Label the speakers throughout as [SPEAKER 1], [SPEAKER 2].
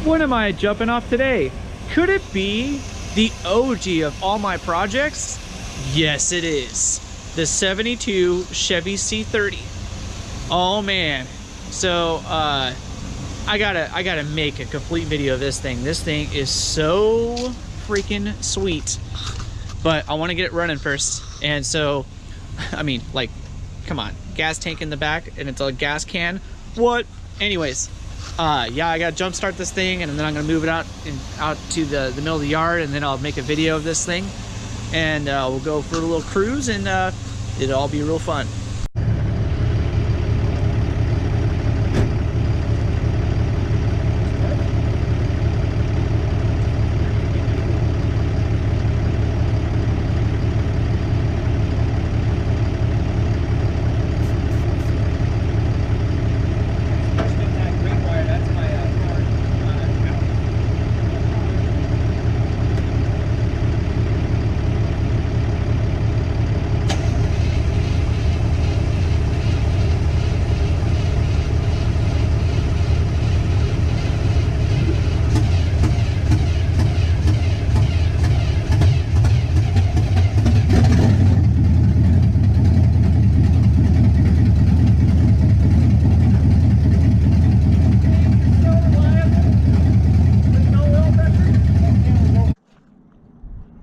[SPEAKER 1] What am I jumping off today? Could it be the OG of all my projects? Yes, it is. The 72 Chevy C30. Oh man. So I gotta make a complete video of this thing. This thing is so freaking sweet. But I want to get it running first. And so, I mean, like, come on, gas tank in the back and it's a gas can. What? Anyways, yeah, I gotta jump start this thing and then I'm gonna move it out to the middle of the yard, and then I'll make a video of this thing, and we'll go for a little cruise, and it'll all be real fun.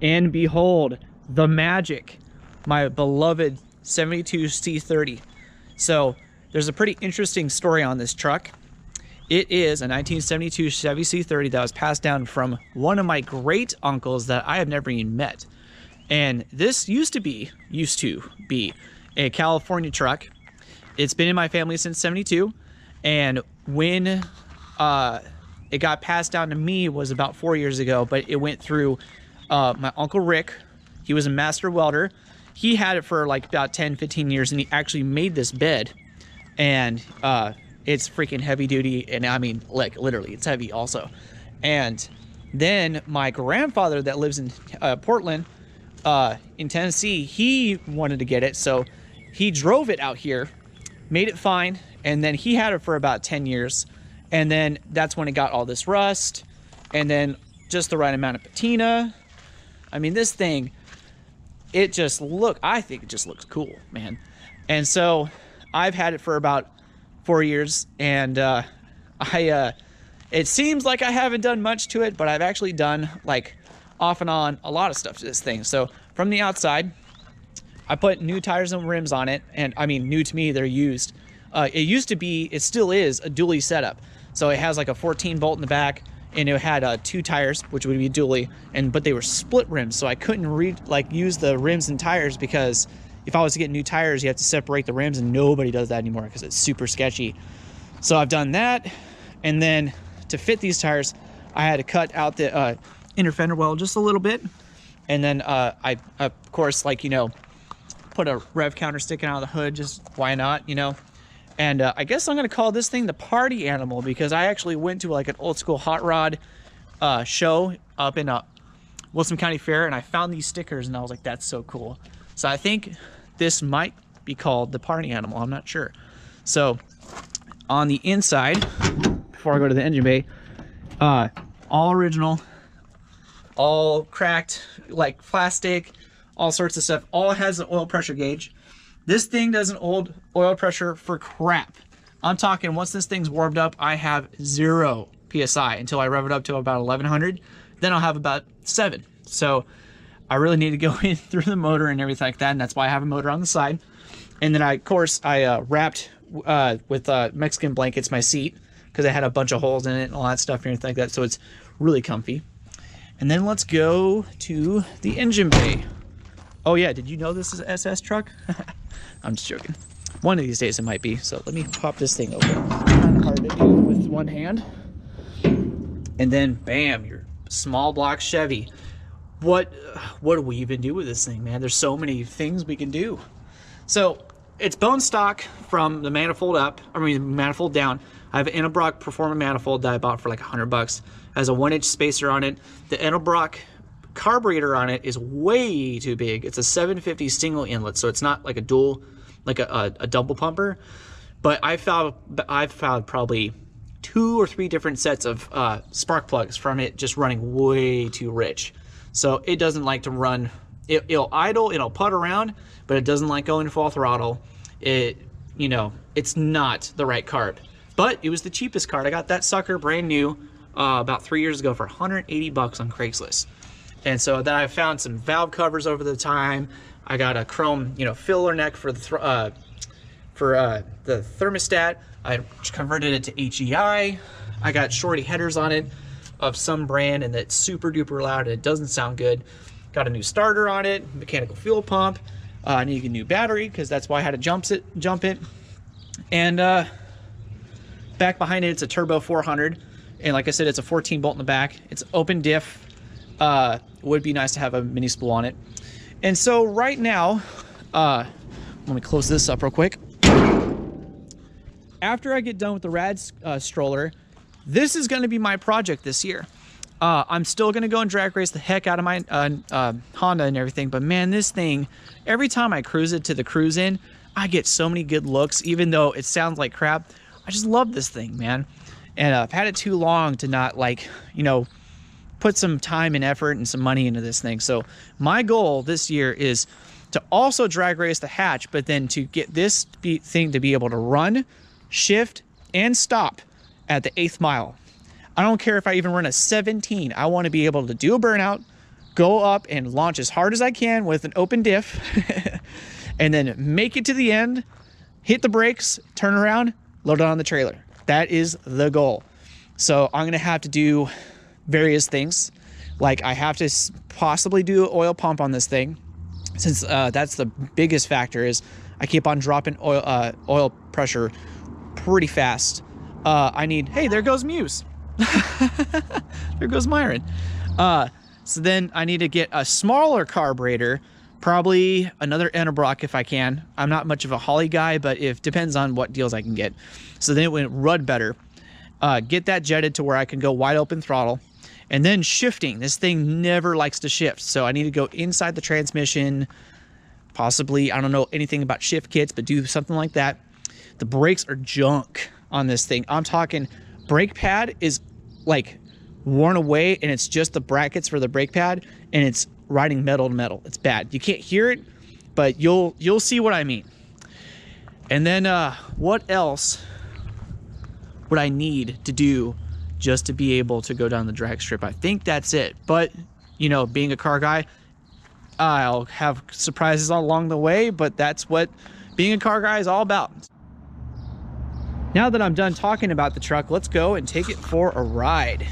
[SPEAKER 1] And behold, the magic, my beloved 72 C30. So there's a pretty interesting story on this truck. It is a 1972 Chevy C30 that was passed down from one of my great uncles that I have never even met. And this used to be a California truck. It's been in my family since 72. And when it got passed down to me was about 4 years ago, but it went through my Uncle Rick. He was a master welder. He had it for like about 10-15 years, and he actually made this bed, and it's freaking heavy duty, and I mean, like, literally it's heavy also. And then my grandfather that lives in Portland in Tennessee, he wanted to get it, so he drove it out here, made it fine, and then he had it for about 10 years, and then that's when it got all this rust, and then just the right amount of patina. I mean, this thing, I think it just looks cool, man. And so I've had it for about 4 years, and it seems like I haven't done much to it, but I've actually done, like, off and on a lot of stuff to this thing. So from the outside, I put new tires and rims on it, and I mean, new to me, they're used. It still is a dually setup. So it has like a 14 bolt in the back, and it had 2 tires, which would be dually, but they were split rims, so I couldn't use the rims and tires, because if I was to get new tires, you have to separate the rims, and nobody does that anymore because it's super sketchy. So I've done that, and then to fit these tires, I had to cut out the inner fender well just a little bit, and then I, of course, like, you know, put a rev counter sticking out of the hood, just why not, you know. And I guess I'm going to call this thing the party animal, because I actually went to like an old school hot rod show up in Wilson County Fair, and I found these stickers, and I was like, that's so cool. So I think this might be called the party animal. I'm not sure. So on the inside, before I go to the engine bay, all original, all cracked, like plastic, all sorts of stuff. All has an oil pressure gauge. This thing doesn't hold oil pressure for crap. I'm talking, once this thing's warmed up, I have 0 PSI until I rev it up to about 1100. Then I'll have about 7. So I really need to go in through the motor and everything like that, and that's why I have a motor on the side. And then I wrapped with Mexican blankets my seat, because I had a bunch of holes in it and all that stuff and everything like that, so it's really comfy. And then let's go to the engine bay. Oh yeah, did you know this is an SS truck? I'm just joking. One of these days it might be. So let me pop this thing open. Kind of hard to do with one hand. And then bam, your small block Chevy. What do we even do with this thing, man? There's so many things we can do. So it's bone stock from the manifold up, manifold down. I have an Enelbrock Performance manifold that I bought for like $100. It has a 1-inch spacer on it. The Enelbrock carburetor on it is way too big. It's a 750 single inlet, so it's not like a dual, like a double pumper. But I've found probably 2 or 3 different sets of spark plugs from it just running way too rich. So it doesn't like to run. It'll idle, it'll putt around, but it doesn't like going full throttle. It's not the right card. But it was the cheapest card. I got that sucker brand new about 3 years ago for 180 bucks on Craigslist. And so then I found some valve covers over the time. I got a chrome, filler neck for the thermostat. I converted it to HEI. I got shorty headers on it of some brand, and it's super duper loud and it doesn't sound good. Got a new starter on it, mechanical fuel pump. I need a new battery because that's why I had to jump it. And back behind it, it's a turbo 400. And like I said, it's a 14 bolt in the back. It's open diff. Would be nice to have a mini spool on it. And so right now, let me close this up real quick. After I get done with the rad stroller, this is going to be my project this year. I'm still going to go and drag race the heck out of my Honda and everything, but man, this thing, every time I cruise it to the cruise in, I get so many good looks, even though it sounds like crap. I just love this thing, man. And I've had it too long to not put some time and effort and some money into this thing. So my goal this year is to also drag race the hatch, but then to get this thing to be able to run, shift, and stop at the 8th mile. I don't care if I even run a 17. I want to be able to do a burnout, go up and launch as hard as I can with an open diff, and then make it to the end, hit the brakes, turn around, load it on the trailer. That is the goal. So I'm going to have to do various things. Like I have to possibly do an oil pump on this thing, since that's the biggest factor. Is I keep on dropping oil pressure pretty fast. I need, hey, there goes Muse. There goes Myron. So then I need to get a smaller carburetor, probably another Enterbrock if I can. I'm not much of a Holly guy, but depends on what deals I can get. So then it would run better. Get that jetted to where I can go wide open throttle. And then shifting. This thing never likes to shift. So I need to go inside the transmission. Possibly, I don't know anything about shift kits, but do something like that. The brakes are junk on this thing. I'm talking brake pad is like worn away, and it's just the brackets for the brake pad, and it's riding metal to metal. It's bad. You can't hear it, but you'll see what I mean. And then what else would I need to do just to be able to go down the drag strip? I think that's it. But being a car guy, I'll have surprises along the way, but that's what being a car guy is all about. Now that I'm done talking about the truck, let's go and take it for a ride.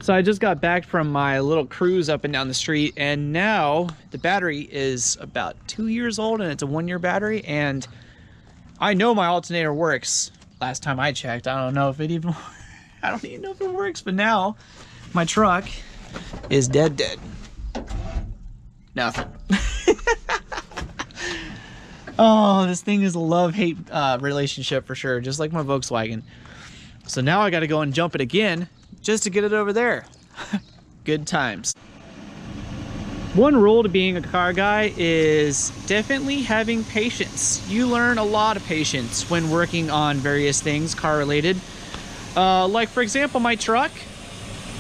[SPEAKER 1] So I just got back from my little cruise up and down the street, and now the battery is about 2 years old, and it's a 1-year battery, and I know my alternator works. Last time I checked, I don't know if it even, I don't even know if it works, but now my truck is dead. Nothing. Oh, this thing is a love-hate relationship for sure, just like my Volkswagen. So now I gotta go and jump it again just to get it over there. Good times. One rule to being a car guy is definitely having patience. You learn a lot of patience when working on various things car related. Like for example, my truck,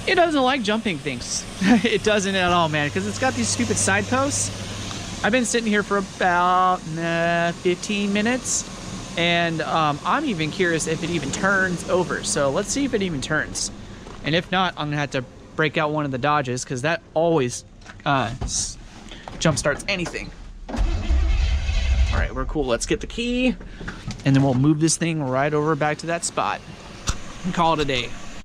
[SPEAKER 1] it doesn't like jumping things. It doesn't at all, man, because it's got these stupid side posts. I've been sitting here for about 15 minutes, and I'm even curious if it even turns over. So let's see if it even turns. And if not, I'm gonna have to break out one of the Dodges, because that always jump starts anything. All right, we're cool. Let's get the key, and then we'll move this thing right over back to that spot and call it a day.